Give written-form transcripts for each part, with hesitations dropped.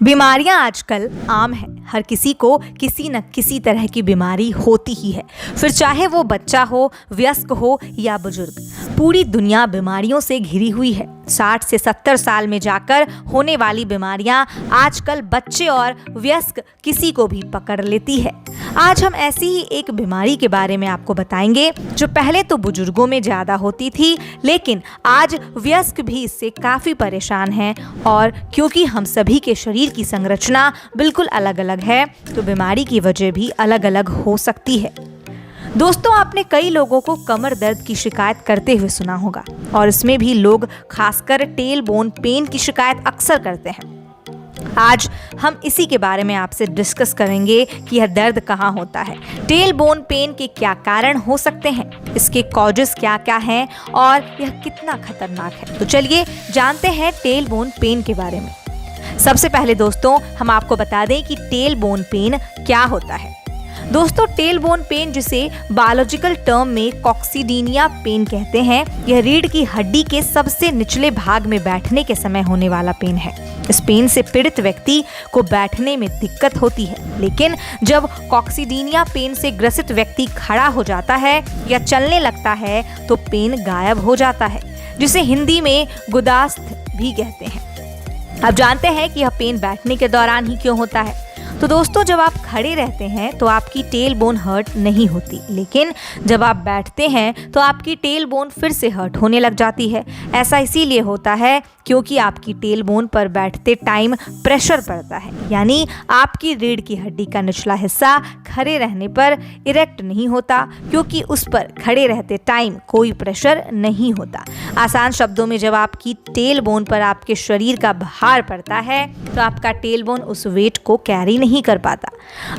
बीमारियां आजकल आम है। हर किसी को किसी न किसी तरह की बीमारी होती ही है, फिर चाहे वो बच्चा हो, वयस्क हो या बुजुर्ग। पूरी दुनिया बीमारियों से घिरी हुई है। 60 से 70 साल में जाकर होने वाली बीमारियां आजकल बच्चे और वयस्क किसी को भी पकड़ लेती है। आज हम ऐसी ही एक बीमारी के बारे में आपको बताएंगे जो पहले तो बुजुर्गों में ज़्यादा होती थी, लेकिन आज वयस्क भी इससे काफ़ी परेशान हैं। और क्योंकि हम सभी के शरीर की संरचना बिल्कुल अलग अलग है, तो बीमारी की वजह भी अलग अलग हो सकती है। दोस्तों, आपने कई लोगों को कमर दर्द की शिकायत करते हुए सुना होगा, और इसमें भी लोग खासकर टेल बोन पेन की शिकायत अक्सर करते हैं। आज हम इसी के बारे में आपसे डिस्कस करेंगे कि यह दर्द कहाँ होता है, टेल बोन पेन के क्या कारण हो सकते हैं, इसके कॉजेस क्या क्या हैं और यह कितना खतरनाक है। तो चलिए जानते हैं टेल बोन पेन के बारे में। सबसे पहले दोस्तों, हम आपको बता दें कि टेल बोन पेन क्या होता है। दोस्तों, टेल बोन पेन, जिसे बायोलॉजिकल टर्म में कॉक्सीडीनिया पेन कहते हैं, यह रीढ़ की हड्डी के सबसे निचले भाग में बैठने के समय होने वाला पेन है। इस पेन से पीड़ित व्यक्ति को बैठने में दिक्कत होती है, लेकिन जब कॉक्सीडीनिया पेन से ग्रसित व्यक्ति खड़ा हो जाता है या चलने लगता है तो पेन गायब हो जाता है, जिसे हिंदी में गुदास्थ भी कहते हैं। अब जानते हैं कि यह पेन बैठने के दौरान ही क्यों होता है। तो दोस्तों, जब आप खड़े रहते हैं तो आपकी टेल बोन हर्ट नहीं होती, लेकिन जब आप बैठते हैं तो आपकी टेल बोन फिर से हर्ट होने लग जाती है। ऐसा इसीलिए होता है क्योंकि आपकी टेल बोन पर बैठते टाइम प्रेशर पड़ता है, यानी आपकी रीढ़ की हड्डी का निचला हिस्सा खड़े रहने पर इरेक्ट नहीं होता, क्योंकि उस पर खड़े रहते टाइम कोई प्रेशर नहीं होता। आसान शब्दों में, जब आपकी टेल बोन पर आपके शरीर का भार पड़ता है तो आपका टेल बोन उस वेट को कैरी नहीं कर पाता।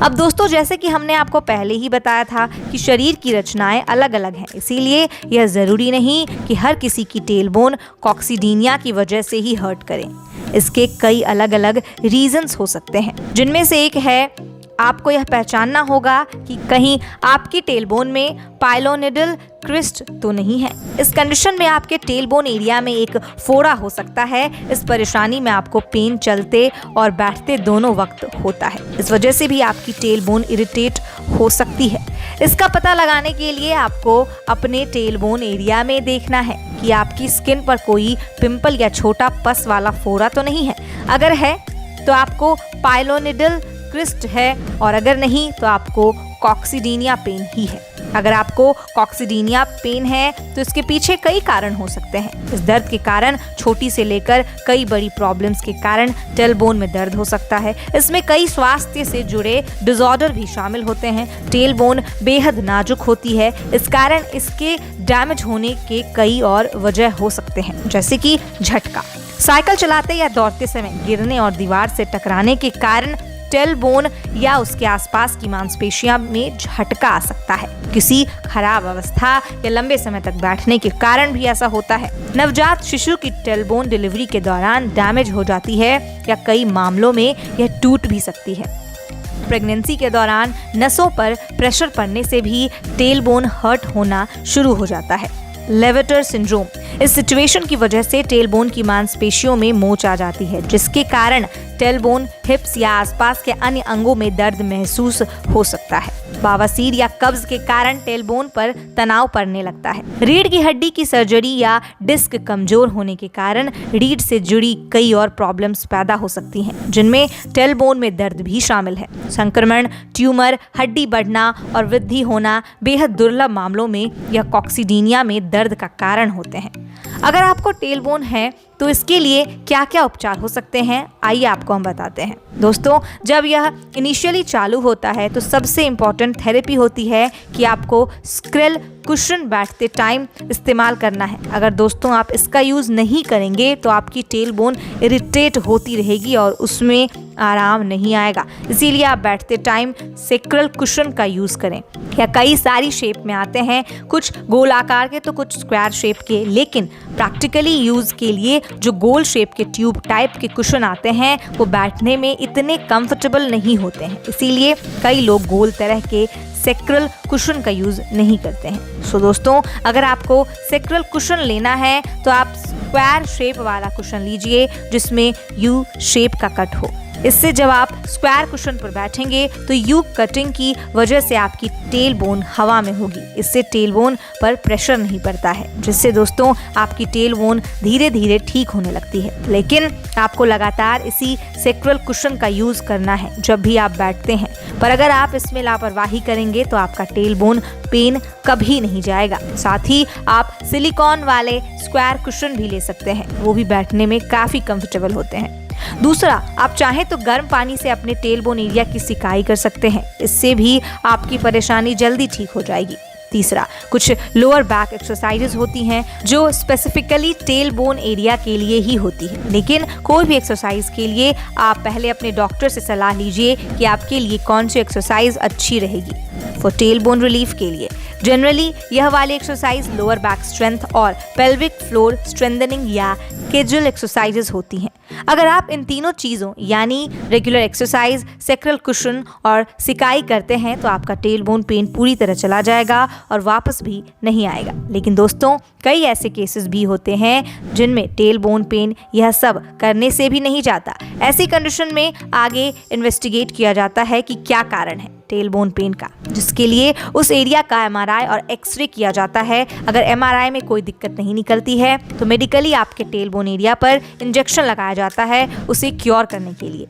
अब दोस्तों, जैसे कि हमने आपको पहले ही बताया था कि शरीर की रचनाएं अलग अलग हैं, इसीलिए यह ज़रूरी नहीं कि हर किसी की टेल बोन कॉक्सीडीनिया की वजह से ही हर्ट करें। इसके कई अलग अलग रीजंस हो सकते हैं, जिनमें से एक है, आपको यह पहचानना होगा कि कहीं आपकी टेल बोन में पाइलोनिडल क्रिस्ट तो नहीं है। इस कंडीशन में आपके टेल बोन एरिया में एक फोड़ा हो सकता है। इस परेशानी में आपको पेन चलते और बैठते दोनों वक्त होता है। इस वजह से भी आपकी टेल बोन इरिटेट हो सकती है। इसका पता लगाने के लिए आपको अपने टेल बोन एरिया में देखना है कि आपकी स्किन पर कोई पिंपल या छोटा पस वाला फोड़ा तो नहीं है। अगर है तो आपको पाइलोनिडल क्रिस्ट है, और अगर नहीं तो आपको कॉक्सीडीनिया पेन ही है। अगर आपको कॉक्सीडीनिया पेन है तो इसके पीछे कई कारण हो सकते हैं। इस दर्द के कारण छोटी से लेकर कई बड़ी प्रॉब्लम्स के कारण टेल बोन में दर्द हो सकता है। इसमें कई स्वास्थ्य से जुड़े डिसऑर्डर भी शामिल होते हैं। टेल बोन बेहद नाजुक होती है, इस कारण इसके डैमेज होने के कई और वजह हो सकते हैं, जैसे कि झटका, साइकिल चलाते या दौड़ते समय गिरने और दीवार से टकराने के कारण टेल बोन या उसके आसपास की मांसपेशियों में झटका आ सकता है। किसी खराब अवस्था या लंबे समय तक बैठने के कारण भी ऐसा होता है। नवजात शिशु की टेल बोन डिलीवरी के दौरान डैमेज हो जाती है या कई मामलों में यह टूट भी सकती है। प्रेगनेंसी के दौरान नसों पर प्रेशर पड़ने से भी टेल बोन हर्ट होना शुरू हो जाता है। लेवेटर सिंड्रोम, इस सिचुएशन की वजह से टेल बोन की मांसपेशियों में मोच आ जाती है, जिसके कारण टेल बोन, हिप्स या आसपास के अन्य अंगों में दर्द महसूस हो सकता है। बवासीर या कब्ज के कारण टेल बोन पर तनाव पड़ने लगता है। रीढ़ की हड्डी की सर्जरी या डिस्क कमजोर होने के कारण रीढ़ से जुड़ी कई और प्रॉब्लम्स पैदा हो सकती हैं, जिनमें टेल बोन में दर्द भी शामिल है। संक्रमण, ट्यूमर, हड्डी बढ़ना और वृद्धि होना बेहद दुर्लभ मामलों में यह कॉक्सीडीनिया में दर्द का कारण होते हैं। अगर आपको टेल बोन है तो इसके लिए क्या क्या उपचार हो सकते हैं, आइए आपको हम बताते हैं। दोस्तों, जब यह इनिशियली चालू होता है तो सबसे इम्पॉर्टेंट थेरेपी होती है कि आपको स्क्रेल कुशन बैठते टाइम इस्तेमाल करना है। अगर दोस्तों आप इसका यूज़ नहीं करेंगे तो आपकी टेल बोन इरिटेट होती रहेगी और उसमें आराम नहीं आएगा। इसीलिए आप बैठते टाइम सेक्रल कुशन का यूज़ करें। या कई सारी शेप में आते हैं, कुछ गोल आकार के तो कुछ स्क्वायर शेप के, लेकिन प्रैक्टिकली यूज़ के लिए जो गोल शेप के ट्यूब टाइप के कुशन आते हैं वो बैठने में इतने कंफर्टेबल नहीं होते हैं। इसीलिए कई लोग गोल तरह के सेक्रल कुशन का यूज़ नहीं करते हैं। सो दोस्तों, अगर आपको सेक्रल कुशन लेना है तो आप स्क्वायर शेप वाला कुशन लीजिए जिसमें यू शेप का कट हो। इससे जब आप स्क्वायर कुशन पर बैठेंगे तो यू कटिंग की वजह से आपकी टेल बोन हवा में होगी। इससे टेल बोन पर प्रेशर नहीं पड़ता है, जिससे दोस्तों आपकी टेल बोन धीरे धीरे ठीक होने लगती है। लेकिन आपको लगातार इसी सेक्रल कुशन का यूज करना है जब भी आप बैठते हैं, पर अगर आप इसमें लापरवाही करेंगे तो आपका टेल बोन पेन कभी नहीं जाएगा। साथ ही आप सिलिकॉन वाले स्क्वायर कुशन भी ले सकते हैं, वो भी बैठने में काफी कंफर्टेबल होते हैं। दूसरा, आप चाहें तो गर्म पानी से अपने टेल बोन एरिया की सिकाई कर सकते हैं, इससे भी आपकी परेशानी जल्दी ठीक हो जाएगी। तीसरा, कुछ लोअर बैक एक्सरसाइजेज होती हैं जो स्पेसिफिकली टेल बोन एरिया के लिए ही होती है, लेकिन कोई भी एक्सरसाइज के लिए आप पहले अपने डॉक्टर से सलाह लीजिए कि आपके लिए कौन सी एक्सरसाइज अच्छी रहेगी। फॉर टेल बोन रिलीफ के लिए जनरली यह वाली एक्सरसाइज लोअर बैक स्ट्रेंथ और पेल्विक फ्लोर स्ट्रेंथनिंग या केजल एक्सरसाइजेज होती हैं। अगर आप इन तीनों चीज़ों यानी रेगुलर एक्सरसाइज, सेक्रल कुशन और सिकाई करते हैं तो आपका टेल बोन पेन पूरी तरह चला जाएगा और वापस भी नहीं आएगा। लेकिन दोस्तों, कई ऐसे केसेस भी होते हैं जिनमें टेल बोन पेन यह सब करने से भी नहीं जाता। ऐसी कंडीशन में आगे इन्वेस्टिगेट किया जाता है कि क्या कारण है टेल बोन पेन का, जिसके लिए उस एरिया का एमआरआई और एक्सरे किया जाता है। अगर एमआरआई में कोई दिक्कत नहीं निकलती है तो मेडिकली आपके टेल बोन एरिया पर इंजेक्शन लगाया जाता है उसे क्योर करने के लिए।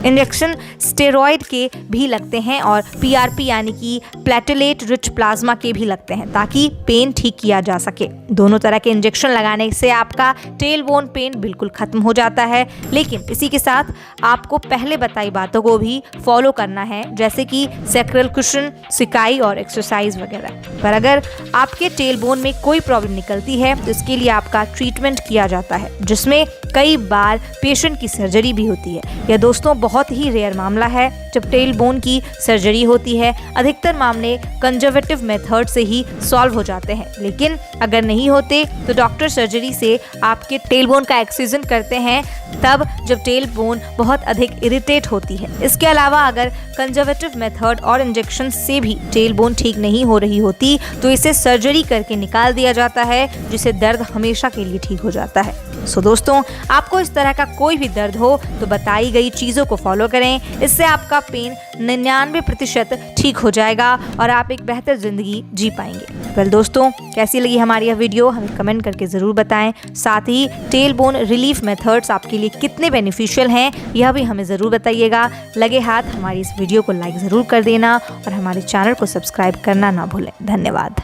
इंजेक्शन स्टेरॉयड के भी लगते हैं और पीआरपी यानी कि प्लेटलेट रिच प्लाज्मा के भी लगते हैं ताकि पेन ठीक किया जा सके। दोनों तरह के इंजेक्शन लगाने से आपका टेल बोन पेन बिल्कुल खत्म हो जाता है, लेकिन इसी के साथ आपको पहले बताई बातों को भी फॉलो करना है, जैसे कि सेक्रल कुशन, सिकाई और एक्सरसाइज वगैरह। पर अगर आपके टेल बोन में कोई प्रॉब्लम निकलती है तो इसके लिए आपका ट्रीटमेंट किया जाता है, जिसमें कई बार पेशेंट की सर्जरी भी होती है। यह दोस्तों बहुत ही रेयर मामला है जब टेल बोन की सर्जरी होती है। अधिकतर मामले कंजर्वेटिव मेथड से ही सॉल्व हो जाते हैं, लेकिन अगर नहीं होते तो डॉक्टर सर्जरी से आपके टेल बोन का एक्सिजन करते हैं, तब जब टेल बोन बहुत अधिक इरिटेट होती है। इसके अलावा अगर कंजर्वेटिव मेथड और इंजेक्शन से भी टेल बोन ठीक नहीं हो रही होती तो इसे सर्जरी करके निकाल दिया जाता है, जिससे दर्द हमेशा के लिए ठीक हो जाता है। सो दोस्तों, आपको इस तरह का कोई भी दर्द हो तो बताई गई चीज़ों को फॉलो करें, इससे आपका पेन 99% ठीक हो जाएगा और आप एक बेहतर जिंदगी जी पाएंगे। वेल दोस्तों, कैसी लगी हमारी यह वीडियो हमें कमेंट करके ज़रूर बताएं। साथ he tail bone relief methods आपके लिए कितने बेनिफिशियल हैं यह भी हमें ज़रूर बताइएगा। लगे हाथ हमारी इस वीडियो को लाइक ज़रूर कर देना और हमारे चैनल को सब्सक्राइब करना ना भूलें। धन्यवाद।